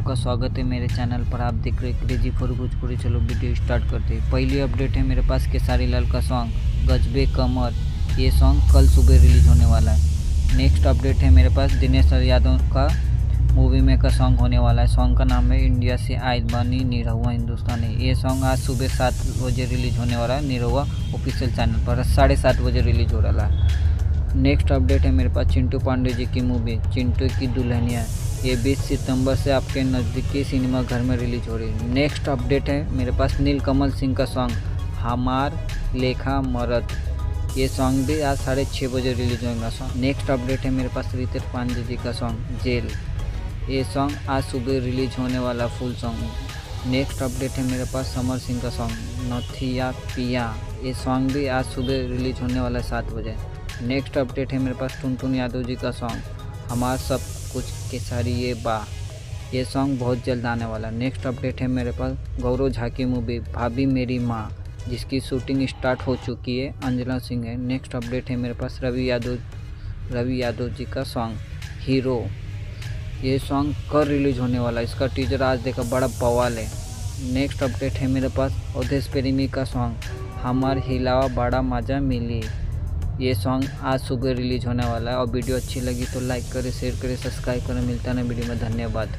आपका स्वागत है मेरे चैनल पर। आप देख रहे क्रेजी फॉर भोजपुरी। चलो वीडियो स्टार्ट करते हैं। पहली अपडेट है मेरे पास खेसारी लाल का सॉन्ग गजबे कमर। ये सॉन्ग कल सुबह रिलीज होने वाला है। नेक्स्ट अपडेट है मेरे पास दिनेश यादव का मूवी में का सॉन्ग होने वाला है। सॉन्ग का नाम है इंडिया से आइल बानी निरहुआ हिंदुस्तानी। ये सॉन्ग आज सुबह 7 बजे रिलीज होने वाला है निरहुआ ऑफिशियल चैनल पर। 7:30 बजे रिलीज हो रहा है। नेक्स्ट अपडेट है मेरे पास चिंटू पांडे जी की मूवी चिंटू की दुल्हनिया। ये 20 सितंबर से आपके नज़दीकी सिनेमा घर में रिलीज हो रही है। नेक्स्ट अपडेट है मेरे पास नीलकमल सिंह का सॉन्ग हमार लेखा मरद। ये सॉन्ग भी आज 6:30 बजे रिलीज होगा सॉन्ग। नेक्स्ट अपडेट है मेरे पास रितेश पांडे जी का सॉन्ग जेल। ये सॉन्ग आज सुबह रिलीज होने वाला फुल सॉन्ग। नेक्स्ट अपडेट है मेरे पास समर सिंह का सॉन्ग नथिया पिया। ये सॉन्ग भी आज सुबह रिलीज होने वाला है 7 बजे। नेक्स्ट अपडेट है मेरे पास टुनटुन यादव जी का सॉन्ग हमार सब कुछ खेसारी ये बा। ये सॉन्ग बहुत जल्द आने वाला। नेक्स्ट अपडेट है मेरे पास गौरव झा की मूवी भाभी मेरी माँ, जिसकी शूटिंग स्टार्ट हो चुकी है, अंजना सिंह है। नेक्स्ट अपडेट है मेरे पास रवि यादव जी का सॉन्ग हीरो। ये सॉन्ग कब रिलीज होने वाला है, इसका टीजर आज देखा, बड़ा बवाल है। नेक्स्ट अपडेट है मेरे पास अवधेश प्रेमी का सॉन्ग हमार हिलावा बड़ा मज़ा मिली। ये सॉन्ग आज सुबह रिलीज होने वाला है। और वीडियो अच्छी लगी तो लाइक करें, शेयर करें, सब्सक्राइब करें। मिलता है वीडियो में। धन्यवाद।